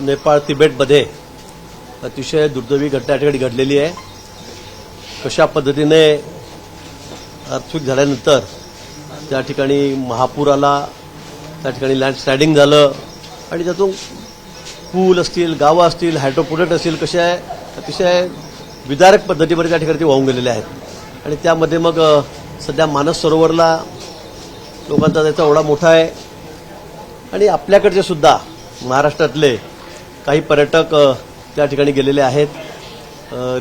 नेपाळ तिबेटमध्ये अतिशय दुर्दैवी घटना ठिकाणी घडलेली आहे। कशा पद्धतीने अर्थक्वेक झाल्यानंतर त्या ठिकाणी महापूर आला, त्या ठिकाणी लँडस्लायडिंग झालं आणि त्यातून पूल असतील, गावं असतील, हायड्रोप्रोजेक्ट असतील, कशा अतिशय विदारक पद्धतीमध्ये त्या ठिकाणी ते वाहून गेलेले आहेत। आणि त्यामध्ये मग सध्या मानस सरोवरला लोकांचा त्याचा ओढा मोठा आहे आणि आपल्याकडचे सुद्धा महाराष्ट्रातले काही पर्यटक त्या ठिकाणी गेलेले आहेत।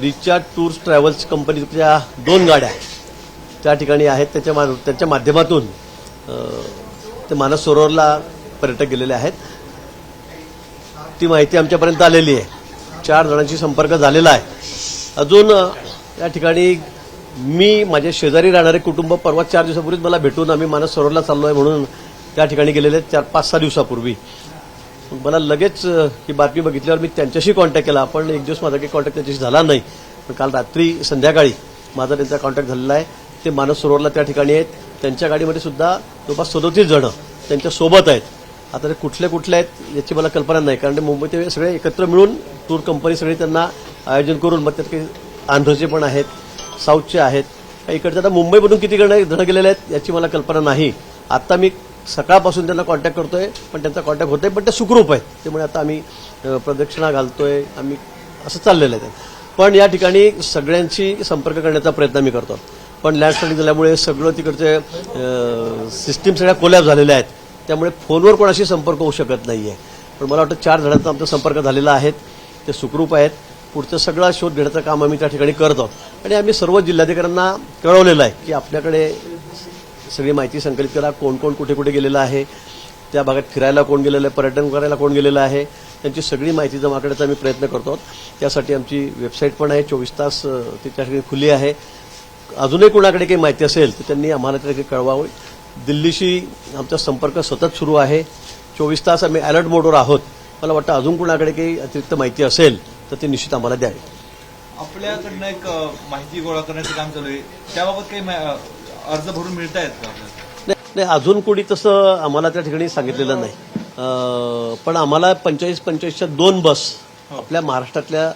रिचार्ड टूर्स ट्रॅव्हल्स कंपनीच्या 2 गाड्या त्या ठिकाणी आहेत, त्यांच्या माध्यमातून ते मानस सरोवरला पर्यटक गेलेले आहेत। ती माहिती आमच्यापर्यंत आलेली आहे। 4 जणांशी संपर्क झालेला आहे। अजून या ठिकाणी मी माझे शेजारी राहणारे कुटुंब परवा 4 दिवसापूर्वीच मला भेटून आम्ही मानस सरोवरला चाललोय म्हणून त्या ठिकाणी गेलेले 4-5-6 दिवसापूर्वी मला लगेच ही बातमी बघितल्यावर मी त्यांच्याशी कॉन्टॅक्ट केला, पण एक दिवस माझा काही कॉन्टॅक्ट त्यांच्याशी झाला नाही। पण काल रात्री संध्याकाळी माझा त्यांचा कॉन्टॅक्ट झालेला आहे। ते मानस सरोवरला त्या ठिकाणी आहेत। त्यांच्या गाडीमध्ये सुद्धा जवळपास 37 जण त्यांच्या सोबत आहेत। आता ते कुठले आहेत याची मला कल्पना नाही, कारण मुंबईत ते सगळे एकत्र मिळून टूर कंपनी सगळी त्यांना आयोजन करून, मग त्यात काही आंध्रचे पण आहेत, साऊथचे आहेत, इकडचे आता मुंबईमधून किती जण गेलेले आहेत याची मला कल्पना नाही। आता मी सकाळपासून त्यांना कॉन्टॅक्ट करतोय, पण त्यांचा कॉन्टॅक्ट होतोय, पण ते सुखरूप आहेत। त्यामुळे आता आम्ही प्रदक्षिणा घालतोय, आम्ही असं चाललेलं आहे। पण या ठिकाणी सगळ्यांशी संपर्क करण्याचा प्रयत्न मी करतो, पण लँडस्लायडिंग झाल्यामुळे सगळं तिकडचे सिस्टीम सगळ्या कोलॅप्स झालेल्या आहेत, त्यामुळे फोनवर कोणाशी संपर्क होऊ शकत नाहीये। पण मला वाटतं 4 जणांचा आमचा संपर्क झालेला आहे, ते सुखरूप आहेत। पुढचं सगळा शोध घेण्याचं काम आम्ही त्या ठिकाणी करत आहोत आणि आम्ही सर्व जिल्हाधिकाऱ्यांना कळवलेलं आहे की आपल्याकडे सगळी माहिती संकलित करा, कोण कोण कुठे कुठे गेलेलं आहे, त्या भागात फिरायला कोण गेलेलं आहे, पर्यटन करायला कोण गेलेलं आहे, त्यांची सगळी माहिती जमा करण्याचा आम्ही प्रयत्न करतो आहोत। त्यासाठी आमची वेबसाईट पण आहे, 24 तास ती त्या ठिकाणी खुली आहे। अजूनही कुणाकडे काही माहिती असेल तर त्यांनी आम्हाला त्या ठिकाणी कळवावी। दिल्लीशी आमचा संपर्क सतत सुरू आहे, 24 तास आम्ही अलर्ट मोडवर आहोत। मला वाटतं अजून कुणाकडे काही अतिरिक्त माहिती असेल तर ती निश्चित आम्हाला द्यावी। आपल्याकडनं एक माहिती गोळा करण्याचं काम चालू आहे, त्याबाबत काही अर्ज भरून मिळत आहेत का? नाही, अजून कोणी तसं आम्हाला त्या ठिकाणी सांगितलेलं नाही, पण आम्हाला 45-45च्या 2 बस आपल्या महाराष्ट्रातल्या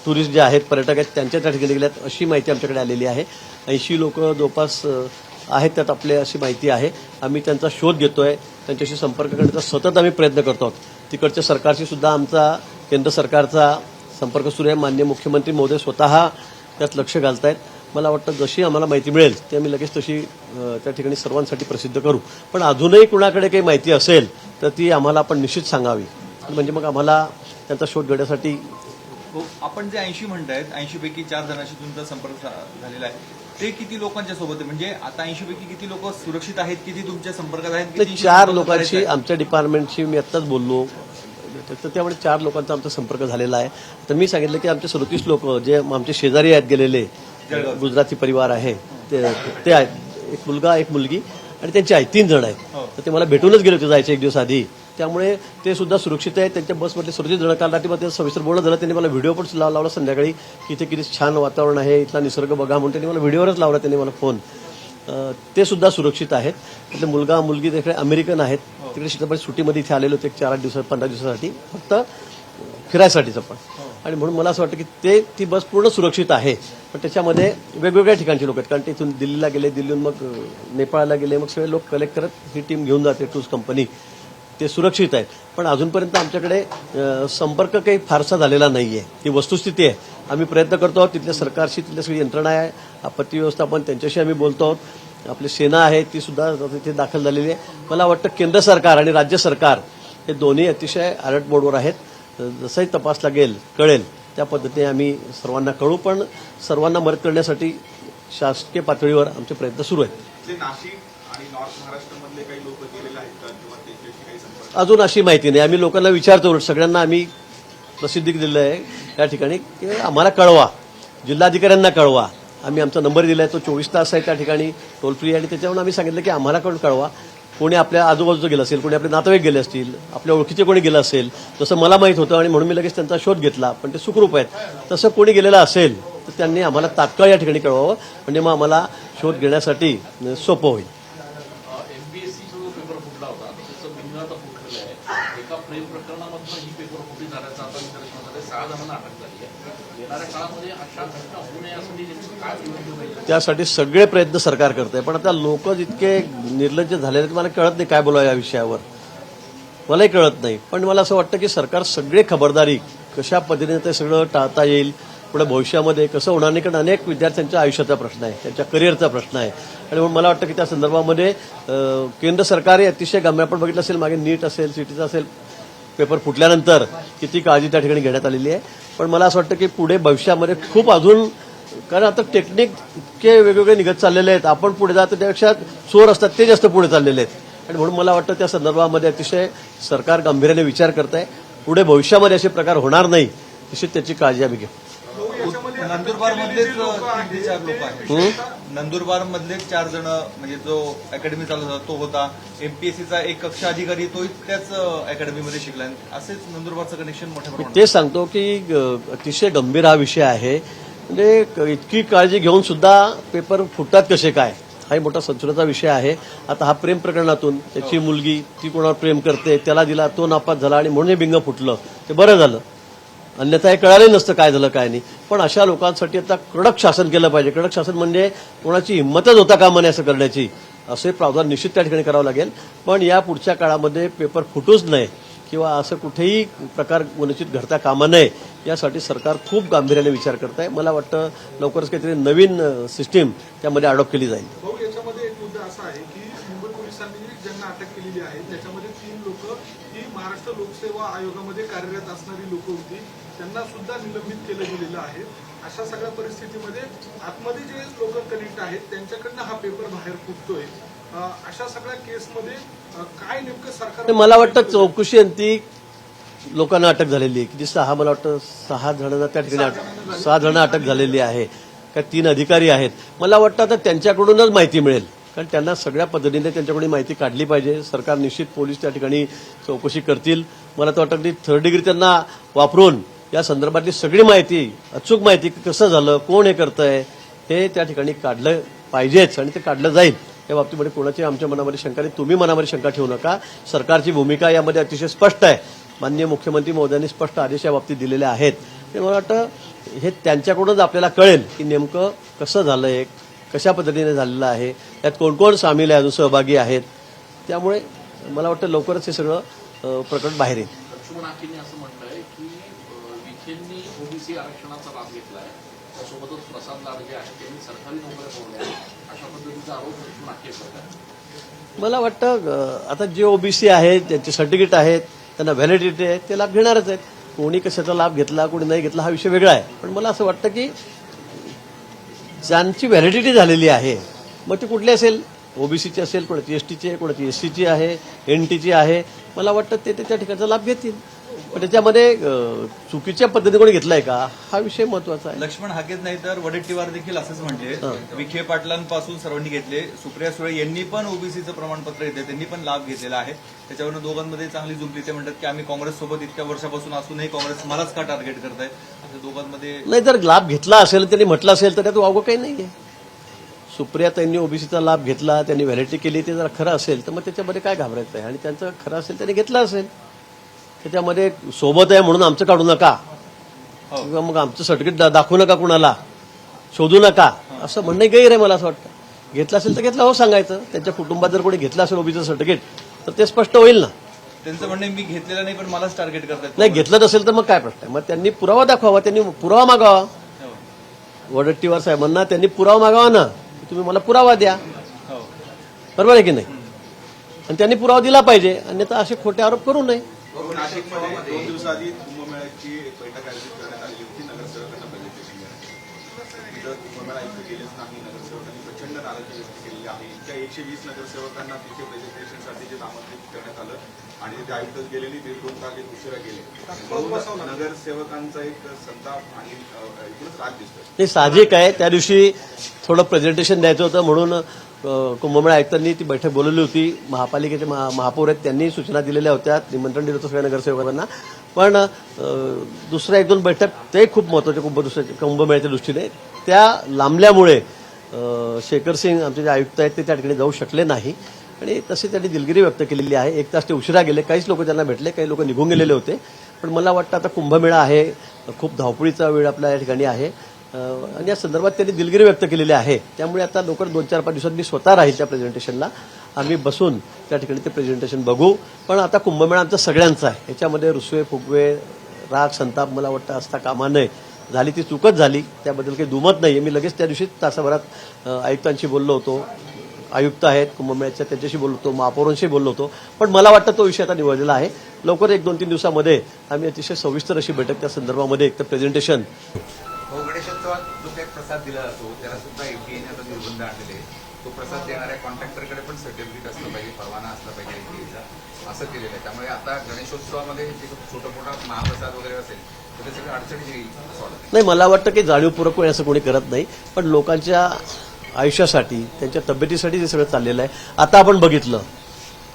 टुरिस्ट जे आहेत, पर्यटक आहेत, त्यांच्या त्या ठिकाणी गेल्यात अशी माहिती आमच्याकडे आलेली आहे। 80 लोक जवळपास आहेत त्यात आपल्या अशी माहिती आहे। आम्ही त्यांचा शोध घेतोय, त्यांच्याशी संपर्क करण्याचा सतत आम्ही प्रयत्न करतो आहोत। तिकडच्या सरकारशी सुद्धा आमचा, केंद्र सरकारचा संपर्क सुरू आहे। माननीय मुख्यमंत्री महोदय स्वतः त्यात लक्ष घालतायत। मला वाटतं जशी आम्हाला माहिती मिळेल ती आम्ही लगेच तशी त्या ठिकाणी सर्वांसाठी प्रसिद्ध करू। पण अजूनही कुणाकडे काही माहिती असेल तर ती आम्हाला आपण निश्चित सांगावी, म्हणजे मग आम्हाला त्यांचा शोध घेण्यासाठी। आपण जे 80 म्हणतायत, 80 पैकी 4 जणांशी तुमचा संपर्क झालेला आहे, ते किती लोकांच्या सोबत आहे? म्हणजे आता 80 पैकी किती लोक सुरक्षित आहेत, किती तुमच्या संपर्कात आहेत? 4 लोकांशी आमच्या डिपार्टमेंटशी मी आत्ताच बोललो, तर त्यामुळे 4 लोकांचा आमचा संपर्क झालेला आहे। तर मी सांगितलं की आमचे 37 लोक जे आमचे शेजारी आहेत गेलेले, गुजराती परिवार आहे, ते आहेत, एक मुलगा एक मुलगी आणि त्यांची आई, 3 जण आहेत। तर ते मला भेटूनच गेले होते जायचे 1 दिवस आधी, त्यामुळे ते सुद्धा सुरक्षित आहेत। त्यांच्या बसमधले 37 जण, काल रात्रीमध्ये सविस्तर बोलणं झालं, त्यांनी मला व्हिडिओ पण लावला संध्याकाळी की इथे किती छान वातावरण आहे, इथला निसर्ग बघा म्हणून त्यांनी मला व्हिडिओवरच लावला, त्यांनी मला फोन। ते सुद्धा सुरक्षित आहेत। त्यातले मुलगा मुलगी तिकडे अमेरिकन आहेत, तिकडे चित्रपट सुट्टीमध्ये इथे आलेले होते 4-8 दिवस 15 दिवसासाठी, फक्त फिरायसाठीच पण। आणि म्हणून मला असं वाटतं की ती बस पूर्ण सुरक्षित आहे। पण त्याच्यामध्ये वेगवेगळ्या ठिकाणचे लोक आहेत, कारण ते इथून दिल्लीला गेले, दिल्लीहून मग नेपाळला गेले, मग सगळे लोक कलेक्ट करत ही टीम घेऊन जाते टूर्स कंपनी, ते सुरक्षित आहेत। पण अजूनपर्यंत आमच्याकडे संपर्क काही फारसा झालेला नाहीये, ही वस्तुस्थिती आहे। आम्ही प्रयत्न करतो आहोत, तिथल्या सरकारशी, तिथल्या सगळी यंत्रणा आहे, आपत्ती व्यवस्थापन, त्यांच्याशी आम्ही बोलतो आहोत। आपली सेना आहे ती सुद्धा तिथे दाखल झालेली आहे। मला वाटतं केंद्र सरकार आणि राज्य सरकार हे दोन्ही अतिशय अलर्ट मोडवर आहेत। जसंही तपास लागेल, कळेल त्या पद्धतीने आम्ही सर्वांना कळू, पण सर्वांना मदत करण्यासाठी शासकीय पातळीवर आमचे प्रयत्न सुरू आहेत। अजून अशी माहिती नाही, आम्ही लोकांना विचारतो, सगळ्यांना आम्ही प्रसिद्धी दिलेलं आहे या ठिकाणी की आम्हाला कळवा, जिल्हाधिकाऱ्यांना कळवा। आम्ही आमचा नंबर दिला आहे, तो 24 तास आहे त्या ठिकाणी, टोल फ्री, आणि त्याच्यावरून आम्ही सांगितलं की आम्हाला कळवा। कोणी आपल्या आजूबाजूचं गेलं असेल, कोणी आपले नातेवाईक गेले असतील, आपल्या ओळखीचे कोणी गेलं असेल, जसं मला माहीत होतं आणि म्हणून मी लगेच त्यांचा शोध घेतला, पण ते सुखरूप आहेत। तसं कोणी गेलेलं असेल तर त्यांनी आम्हाला तात्काळ या ठिकाणी कळवावं, म्हणजे मग आम्हाला शोध घेण्यासाठी सोपं होईल। MPSC जो पेपर फुटला होता त्याचं बिंदू आता फुटलेलं आहे, एका प्रेम प्रकरणामधून ही पेपर फुटी झाल्याचा आता निदर्शनास आले, 6 जणांना अटक झाली आहे. येणाऱ्या काळामध्ये अशा घटना होऊ नये यासाठी नेमकं काय नियोजन पाहिजे? त्यासाठी सगळे प्रयत्न सरकार करत आहे, पण आता लोक जितके निर्लज्ज झालेले आहेत मला कळत नाही काय बोलावं या विषयावर, मलाही कळत नाही. पण मला असं वाटतं की सरकार सगळे खबरदारी कशा पद्धतीने ते सगळं टाळता येईल, पुढे भविष्यामध्ये कसं होणार नाही. कारण अनेक विद्यार्थ्यांच्या आयुष्याचा प्रश्न आहे, त्यांच्या करिअरचा प्रश्न आहे. आणि म्हणून मला वाटतं की त्या संदर्भामध्ये केंद्र सरकारही अतिशय गंभीर, आपण बघितलं असेल मागे नीट असेल, सीटीचा असेल, पेपर फुटल्यानंतर किती काळजी त्या ठिकाणी घेण्यात आलेली आहे. पण मला असं वाटतं की पुढे भविष्यामध्ये खूप अजून, कारण आता टेक्निक इतके वेगवेगळे निघत चाललेले आहेत, आपण पुढे जातो त्यापेक्षा चोर असतात ते जास्त पुढे चाललेले आहेत. आणि म्हणून मला वाटतं त्या संदर्भामध्ये अतिशय सरकार गांभीर्याने विचार करत आहे. पुढे भविष्यामध्ये असे प्रकार होणार नाही निश्चित त्याची काळजी आम्ही घेऊ. नंदुरबार मधलेच 3 ते 4 लोक आहेत. नंदुरबार मधलेच 4 जण, म्हणजे जो अकॅडमी चालू होता तो होता, एमपीएससीचा एक कक्षा अधिकारी तो त्याच अकॅडमीमध्ये शिकला. असेच नंदुरबारचं कनेक्शन मोठ्या प्रमाणात. ते सांगतो की अतिशय गंभीर हा विषय आहे. म्हणजे इतकी काळजी घेऊन सुद्धा पेपर फुटतात कसे काय, हा मोठा संशोधनाचा विषय आहे. आता हा प्रेम प्रकरणातून त्याची मुलगी ती कोणावर प्रेम करते, त्याला दिला, तो नापास झाला आणि म्हणून हे बिंग फुटलं, ते बरं झालं. अन्यथा हे कळालं नसतं काय झालं काय नाही. पण अशा लोकांसाठी आता कडक शासन केलं पाहिजे. कडक शासन म्हणजे कोणाची हिंमतच होता कामा नये असं करण्याची, असे प्रावधान निश्चित त्या ठिकाणी करावं लागेल. पण या पुढच्या काळामध्ये पेपर फुटूच नये किंवा असं कुठेही प्रकार वंचित घडता कामा नये यासाठी सरकार खूप गांभीर्याने विचार करत आहे. मला वाटतं लवकरच काहीतरी नवीन सिस्टीम त्यामध्ये अडॉप्ट केली जाईल. भाऊ, याच्यामध्ये एक मुद्दा असा आहे की मुंबई पोलिसांनी ज्यांना अटक केलेली आहे त्याच्यामध्ये 3 लोक ही महाराष्ट्र लोकसेवा आयोगामध्ये कार्यरत असणारी लोक होती, त्यांना सुद्धा निलंबित केलं गेलेलं आहे. अशा सगळ्या परिस्थितीमध्ये आतमध्ये जे लोक कनेक्ट आहेत त्यांच्याकडनं हा पेपर बाहेर फुटतोय. अशा सगळ्या केसमध्ये काय नेमकं सरकार, मला वाटतं चौकशी अंती लोकांना अटक झालेली आहे. किती 6, मला वाटतं 6 जणांना त्या ठिकाणी 6 जण अटक झालेली आहे. काय 3 अधिकारी आहेत. मला वाटतं आता त्यांच्याकडूनच माहिती मिळेल, कारण त्यांना सगळ्या पद्धतीने त्यांच्याकडून माहिती काढली पाहिजे. सरकार निश्चित, पोलीस त्या ठिकाणी चौकशी करतील. मला तर वाटतं की 3rd डिग्री त्यांना वापरून या संदर्भातली सगळी माहिती, अचूक माहिती, कसं झालं, कोण हे करतंय, हे त्या ठिकाणी काढलं पाहिजेच आणि ते काढलं जाईल. या बाबतीमध्ये कोणाची आमच्या मनामध्ये शंका नाही, तुम्ही मनामध्ये शंका ठेवू नका. सरकारची भूमिका यामध्ये अतिशय स्पष्ट आहे. माननीय मुख्यमंत्री महोदयांनी स्पष्ट आदेश या बाबतीत दिलेले आहेत. ते मला वाटतं हे त्यांच्याकडूनच आपल्याला कळेल की नेमकं कसं झालंय, कशा पद्धतीने झालेलं आहे, त्यात कोण कोण सामील आहे, अजून सहभागी आहेत. त्यामुळे मला वाटतं लवकरच हे सगळं प्रकरण बाहेर येईल. लक्ष्मण आखेंनी असं म्हटलंय की विखेंनी ओबीसी आरक्षणाचा लाभ घेतलाय, त्यासोबतच प्रसाद लाड जे आहेत त्यांनी सरकारी नोकऱ्या सोडल्या, अशा पद्धतीचा आरोप लक्ष्मण आखे करतात. मला वाटतं आता जे ओबीसी आहेत, त्यांचे सर्टिफिकेट आहेत, त्यांना व्हॅलिडिटी आहे, ते लाभ घेणारच आहेत. कोणी कशाचा लाभ घेतला, कोणी नाही घेतला हा विषय वेगळा आहे. पण मला असं वाटतं की ज्यांची व्हॅलिडिटी झालेली आहे, मग ती कुठली असेल, ओबीसीची असेल, कोणाची एसटीची आहे, कोणाची एससीची आहे, एनटीची आहे, मला वाटतं ते त्या ठिकाणचा लाभ घेतील. पण त्याच्यामध्ये चुकीच्या पद्धतीने कोणी घेतलाय का हा विषय महत्वाचा आहे. लक्ष्मण हाकेच नाही तर वडेट्टीवार देखील असंच म्हटले. विखे पाटलांपासून सर्वांनी घेतले. सुप्रिया सुळे यांनी पण ओबीसीचं प्रमाणपत्र येते, त्यांनी पण लाभ घेतलेला आहे. त्याच्यावरून दोघांमध्ये चांगली जुंपली. ते म्हणतात की आम्ही काँग्रेससोबत इतक्या वर्षापासून असूनही काँग्रेस मलाच का टार्गेट करताय, असं दोघांमध्ये. नाही, जर लाभ घेतला असेल, त्यांनी म्हटलं असेल तर त्यात वावगं काही नाहीये. सुप्रिया त्यांनी ओबीसीचा लाभ घेतला, त्यांनी व्हॅलिडिटी केली, ते जर खरं असेल तर मग त्याच्यामध्ये काय घाबरायचं आहे. आणि त्यांचं खरं असेल त्यांनी घेतलं असेल, त्याच्यामध्ये सोबत आहे म्हणून आमचं काढू नका किंवा मग आमचं सर्टिफिकेट दाखवू नका, कुणाला शोधू नका, असं म्हणणं गैर आहे. मला असं वाटतं घेतलं असेल तर घेतलं हो सांगायचं. त्यांच्या कुटुंबात जर कोणी घेतलं असेल ओबीसीचं सर्टिफिकेट तर ते स्पष्ट होईल ना. त्यांचं म्हणणं मी घेतलेलं नाही पण मलाच टार्गेट करतात. नाही, घेतलं नसेल तर मग काय प्रश्न आहे. मग त्यांनी पुरावा दाखवावा, त्यांनी पुरावा मागावा. वडेट्टीवार साहेबांना त्यांनी पुरावा मागावा ना, तुम्ही मला पुरावा द्या, बरोबर आहे की नाही. आणि त्यांनी पुरावा दिला पाहिजे, अन्यथा असे खोटे आरोप करू नये. नाशिकमध्ये 2 दिवसाआधी कुंभमेळ्याची एक बैठक आयोजित करण्यात आलेली होती नगरसेवकांना प्रेझेंटेशन देण्यासाठी. तिथं कुंभमेळा इथं केलेच नाही, नगरसेवकांनी प्रचंड नाराजी व्यक्त केलेली आहे. इतक्या 120 नगरसेवकांना तिथे प्रेझेंटेशनसाठी जे आमंत्रित करण्यात आलं आणि ते आयुक्त गेलेली 1.5-2 तास उशिरा गेले. नगरसेवकांचा एक संताप आणि एकूणच राग दिसतोय. ते साहजिक आहे. त्या दिवशी थोडं प्रेझेंटेशन द्यायचं होतं म्हणून कुंभमेळा आयुक्तांनी ती बैठक बोलवली होती. महापालिकेचे महापौर आहेत, त्यांनी सूचना दिलेल्या होत्या, निमंत्रण दिलं होतं सगळ्या नगरसेवकांना. पण दुसऱ्या 1-2 बैठक ते खूप महत्वाच्या कुंभमेळ्याच्या दृष्टीने त्या लांबल्यामुळे शेखर सिंग आमचे जे आयुक्त आहेत ते त्या ठिकाणी जाऊ शकले नाही. आणि तशी त्यांनी दिलगिरी व्यक्त केलेली आहे. 1 तास ते उशिरा गेले, काहीच लोक त्यांना भेटले, काही लोक निघून गेलेले होते. पण मला वाटतं आता कुंभमेळा आहे, खूप धावपळीचा वेळ आपल्या या ठिकाणी आहे आणि या संदर्भात त्यांनी दिलगिरी व्यक्त केलेली आहे. त्यामुळे आता लवकर 2-4-5 दिवसात मी स्वतः राहील त्या प्रेझेंटेशनला. आम्ही बसून त्या ठिकाणी ते प्रेझेंटेशन बघू. पण आता कुंभमेळा आमचा सगळ्यांचा आहे. याच्यामध्ये रुसवे फुगवे राग संताप मला वाटतं असता कामा नये. झाली ती चूकच झाली, त्याबद्दल काही दुमत नाही. मी लगेच त्या दिवशी तासाभरात आयुक्तांशी बोललो होतो. आयुक्त आहेत कुंभमेळ्याच्या, त्यांच्याशी बोललो होतो, महापौरांशी बोललो होतो. पण मला वाटतं तो विषय आता निवडलेला आहे. लवकर 1-2-3 दिवसामध्ये आम्ही अतिशय सविस्तर अशी बैठक त्या संदर्भामध्ये एक तर प्रेझेंटेशन. गणेशोत्सवात जो काही प्रसाद दिला जातो त्याला सुद्धा एफडीएने आता निर्बंध आणलेले. तो प्रसाद देणाऱ्या कॉन्ट्रॅक्टरकडे पण सर्टिफिकेट असलं पाहिजे, परवाना असला पाहिजे एफडीएचा, असं केलेलं आहे. त्यामुळे आता गणेशोत्सवामध्ये जे छोटा मोठा महाप्रसाद वगैरे असेल तर ते सगळं अडचणी येईल असं वाटतं. नाही, मला वाटतं की जाणीवपूर्वक कोणी असं कोणी करत नाही. पण लोकांच्या आयुष्यासाठी, त्यांच्या तब्येतीसाठी जे सगळं चाललेलं आहे. आता आपण बघितलं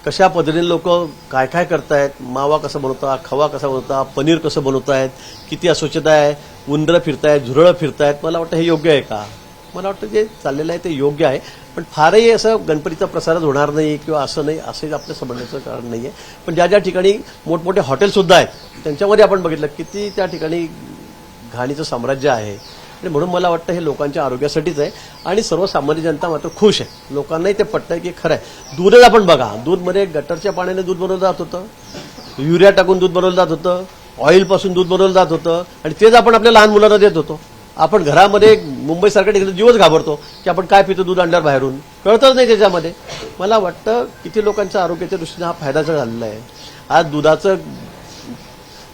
कशा पद्धतीने लोक काय काय करतायत. मावा कसा बनवतात, खवा कसा बनवतात, पनीर कसं बनवतायत, किती अस्वच्छता आहे, उंदरं फिरतायत, झुरळं फिरतायत. मला वाटतं हे योग्य आहे का? मला वाटतं जे चाललेलं आहे ते योग्य आहे. पण फारही असं गणपतीचा प्रसारच होणार नाही किंवा असं नाही, असं आपलं समजण्याचं कारण नाही आहे. पण ज्या ज्या ठिकाणी मोठमोठे हॉटेलसुद्धा आहेत त्यांच्यामध्ये आपण बघितलं किती त्या ठिकाणी घाणीचं साम्राज्य आहे. आणि म्हणून मला वाटतं हे लोकांच्या आरोग्यासाठीच आहे. आणि सर्वसामान्य जनता मात्र खुश आहे. लोकांनाही ते पटतंय की खरं आहे. दूधच आपण बघा, दूधमध्ये गटरच्या पाण्याने दूध बनवलं जात होतं, युरिया टाकून दूध बनवलं जात होतं, ऑइलपासून दूध बनवलं जात होतं आणि तेच आपण आपल्या लहान मुलांना देत होतो. आपण घरामध्ये मुंबईसारख्या ठिकाणी जीवच घाबरतो की आपण काय पितो दूध आणल्यावर बाहेरून, कळतच नाही त्याच्यामध्ये. मला वाटतं किती लोकांच्या आरोग्याच्या दृष्टीने हा फायद्याचा झालेला आहे. आज दुधाचं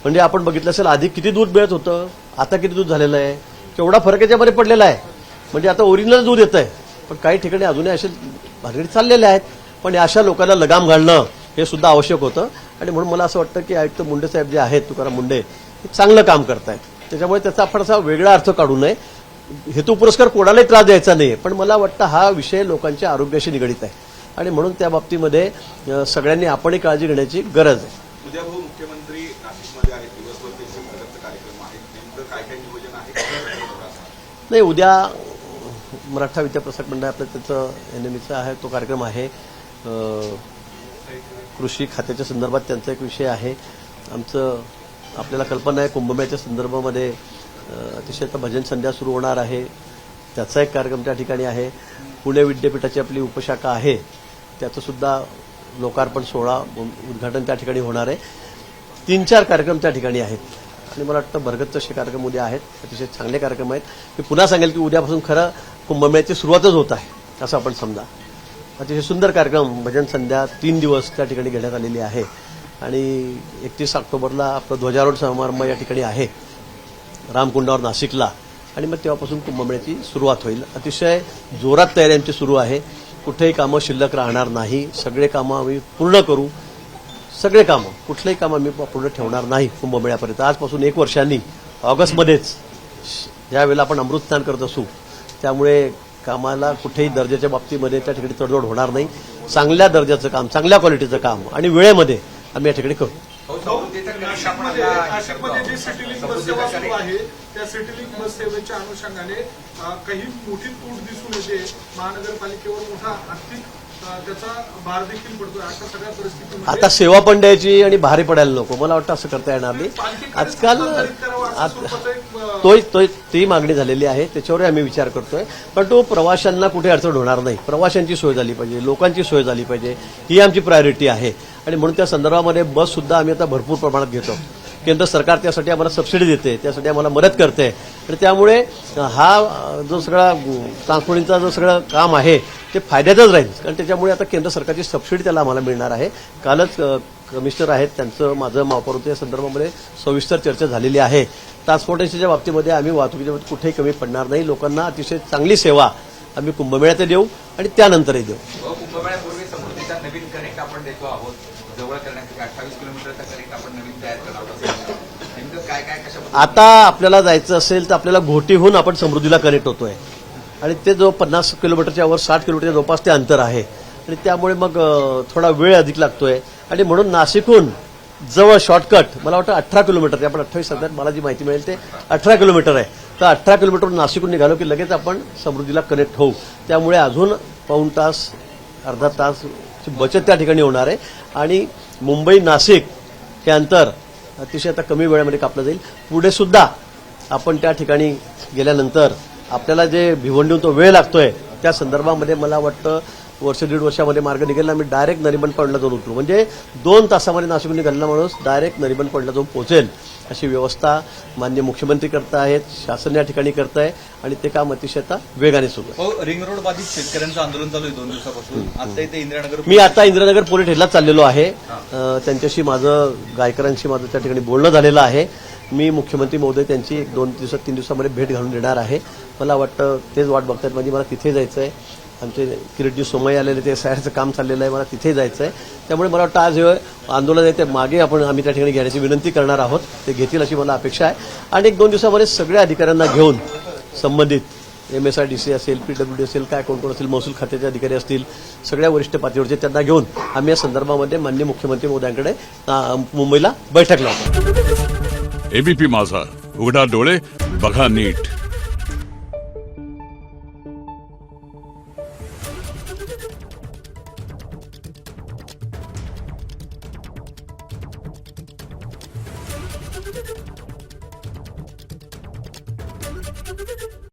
म्हणजे आपण बघितलं असेल आधी किती दूध मिळत होतं, आता किती दूध झालेलं आहे, केवढा फरक याच्यामध्ये पडलेला आहे. म्हणजे आता ओरिजिनल दूध येत आहे. पण काही ठिकाणी अजूनही असे भानगडी चाललेले आहेत. पण अशा लोकांना लगाम घालणं हे सुद्धा आवश्यक होतं. आणि म्हणून मला असं वाटतं की आयुक्त मुंडे साहेब जे आहेत, तुकाराम मुंडे, हे चांगलं काम करतायत. त्याच्यामुळे त्याचा आपण असा वेगळा अर्थ काढू नये. हेतू पुरस्कार कोणालाही त्रास द्यायचा नाही. पण मला वाटतं हा विषय लोकांच्या आरोग्याशी निगडीत आहे आणि म्हणून त्या बाबतीमध्ये सगळ्यांनी आपणही काळजी घेण्याची गरज आहे. उद्या भाऊ मुख्यमंत्री नाशिकमध्ये आहेत, दिवसभर त्यांचे कार्यक्रम आहेत. नेमकं काय काय नियोजन आहे? नाही, उद्या मराठा विद्याप्रसारक मंडळ आपलं त्याचं एनएमईचा आहे, तो कार्यक्रम आहे. कृषी खात्याच्या संदर्भात त्यांचा एक विषय आहे. आमचं आपल्याला कल्पना आहे कुंभमेळ्याच्या संदर्भामध्ये अतिशय आता भजन संध्या सुरू होणार आहे, त्याचा एक कार्यक्रम त्या ठिकाणी आहे. पुणे विद्यापीठाची आपली उपशाखा आहे, त्याचं सुद्धा लोकार्पण सोहळा उद्घाटन त्या ठिकाणी होणार आहे. 3-4 कार्यक्रम त्या ठिकाणी आहेत आणि मला वाटतं भरगच्च असे कार्यक्रम उद्या आहेत. अतिशय चांगले कार्यक्रम आहेत. मी पुन्हा सांगेल की उद्यापासून खरं कुंभमेळ्याची सुरुवातच होत आहे असं आपण समजा. अतिशय सुंदर कार्यक्रम भजन संध्या 3 दिवस त्या ठिकाणी घेण्यात आलेली आहे आणि 31 ऑक्टोबरला आपलं ध्वजारोहण समारंभ या ठिकाणी आहे रामकुंडावर नाशिकला. आणि मग तेव्हापासून कुंभमेळ्याची सुरुवात होईल. अतिशय जोरात तयारी आमची सुरू आहे. कुठेही कामं शिल्लक राहणार नाही. सगळे कामं आम्ही पूर्ण करू. सगळे कामं, कुठलंही काम आम्ही पूर्ण ठेवणार नाही कुंभमेळ्यापर्यंत. आजपासून 1 वर्षांनी ऑगस्टमध्येच ज्यावेळेला आपण अमृतस्नान करत असू, त्यामुळे कामाला कुठेही दर्जाच्या बाबतीमध्ये त्या ठिकाणी तडजोड होणार नाही. चांगल्या दर्जाचं काम, चांगल्या क्वालिटीचं काम आणि वेळेमध्ये आम्ही या ठिकाणी करू. नाशिकमध्ये जी सिटीलिंक बस सेवा सुरू आहे त्या सिटीलिंक बस सेवेच्या अनुषंगाने काही मोठी तूट दिसून येते. महानगरपालिकेवर मोठा आर्थिक त्याचा भार देखील पडतोय. अशा सगळ्या परिस्थितीमध्ये आता सेवा पण द्यायची आणि भारी पडायला नको, मला वाटतं असं करता येणार नाही. आजकाल ती मागणी झालेली आहे, त्याच्यावर आम्ही विचार करतोय. पण तो प्रवाशांना कुठे अडचण होणार नाही. प्रवाशांची सोय झाली पाहिजे, लोकांची सोय झाली पाहिजे, ही आमची प्रायोरिटी आहे. आणि म्हणून त्या संदर्भामध्ये बस सुद्धा आम्ही आता भरपूर प्रमाणात घेतो. केंद्र सरकार त्यासाठी आम्हाला सबसिडी देते, त्यासाठी आम्हाला मदत करते. आणि त्यामुळे हा जो सगळा ट्रान्सपोर्टिंगचा जो सगळं काम आहे ते फायद्यातच राहील. कारण त्याच्यामुळे आता केंद्र सरकारची सबसिडी त्याला आम्हाला मिळणार आहे. कालच कमिशनर आहेत त्यांचं माझं महापौर या संदर्भामध्ये सविस्तर चर्चा झालेली आहे. ट्रान्सपोर्टेशनच्या बाबतीमध्ये आम्ही वाहतुकीच्या बाबतीत कुठेही कमी पडणार नाही. लोकांना अतिशय चांगली सेवा आम्ही कुंभमेळ्यात देऊ आणि त्यानंतरही देऊ. कुंभमेळ्यापूर्वी समृद्धीचा नवीन कनेक्ट आपण देतो आहोत. जवळ करण्यासाठी 28 किलोमीटरचा कनेक्ट आपण नवीन तयार करणार आहोत. नेमकं काय काय कशा आता आपल्याला जायचं असेल तर आपल्याला घोटीहून आपण समृद्धीला कनेक्ट होतोय आणि ते जो 50 किलोमीटरच्या वर 60 किलोमीटर जवळपास ते अंतर आहे आणि त्यामुळे मग थोडा वेळ अधिक लागतोय. आणि म्हणून नाशिकहून जवळ शॉर्टकट मला वाटतं 18 किलोमीटर आहे. आपण 28 सांगतात, मला जी माहिती मिळेल ते 18 किलोमीटर आहे. तर 18 किलोमीटर नाशिकहून निघालो की लगेच आपण समृद्धीला कनेक्ट होऊ. त्यामुळे अजून पाऊण तास, अर्धा तास बचत त्या ठिकाणी होणार आहे आणि मुंबई नाशिक हे अंतर अतिशय आता कमी वेळामध्ये कापलं जाईल. पुढे सुद्धा आपण त्या ठिकाणी गेल्यानंतर आपल्याला जे भिवंडीहून तो वेळ लागतोय त्या संदर्भामध्ये मला वाटतं वर्ष दीड वर्षामध्ये मार्ग निघेल. आम्ही डायरेक्ट नरिमन पॉईंटला जाऊन उतरू, म्हणजे 2 तासामध्ये नाशिकहून निघालेला माणूस डायरेक्ट नरिमन पॉईंटला जाऊन पोहोचेल अशी व्यवस्था माननीय मुख्यमंत्री करत आहेत, शासन या ठिकाणी करत आहे आणि ते काम अतिशय आता वेगाने सुरू आहे. हो, रिंग रोड बाधित शेतकऱ्यांचं आंदोलन चालू आहे 2 दिवसापासून. आता इथे इंदिरानगर मी आता इंदिरानगर पोलीस स्टेशनला चाललेलो आहे. त्यांच्याशी माझं गायकरांशी माझं त्या ठिकाणी बोलणं झालेलं आहे. मी मुख्यमंत्री महोदय त्यांची 2-3 दिवसामध्ये भेट घालून देणार आहे. मला वाटतं तेच वाट बघतात, म्हणजे मला तिथे जायचं आहे. आमचे किरीटजी सोमय्या आलेले, ते सॅरचं काम चाललेलं आहे, मला तिथे जायचं आहे. त्यामुळे मला वाटतं आज हे आंदोलन आहे ते मागे आम्ही त्या ठिकाणी घेण्याची विनंती करणार आहोत. ते घेतील अशी मला अपेक्षा आहे आणि 1-2 दिवसामध्ये सगळ्या अधिकाऱ्यांना घेऊन संबंधित MSRDC असेल, PWD असेल, काय कोण असेल, महसूल खात्याचे अधिकारी असतील, सगळ्या वरिष्ठ पातळीवरचे त्यांना घेऊन आम्ही या संदर्भामध्ये माननीय मुख्यमंत्री महोदयांकडे मुंबईला बैठक लावतो. एबीपी माझा, उघडा डोळे बघा नीट. Thank you.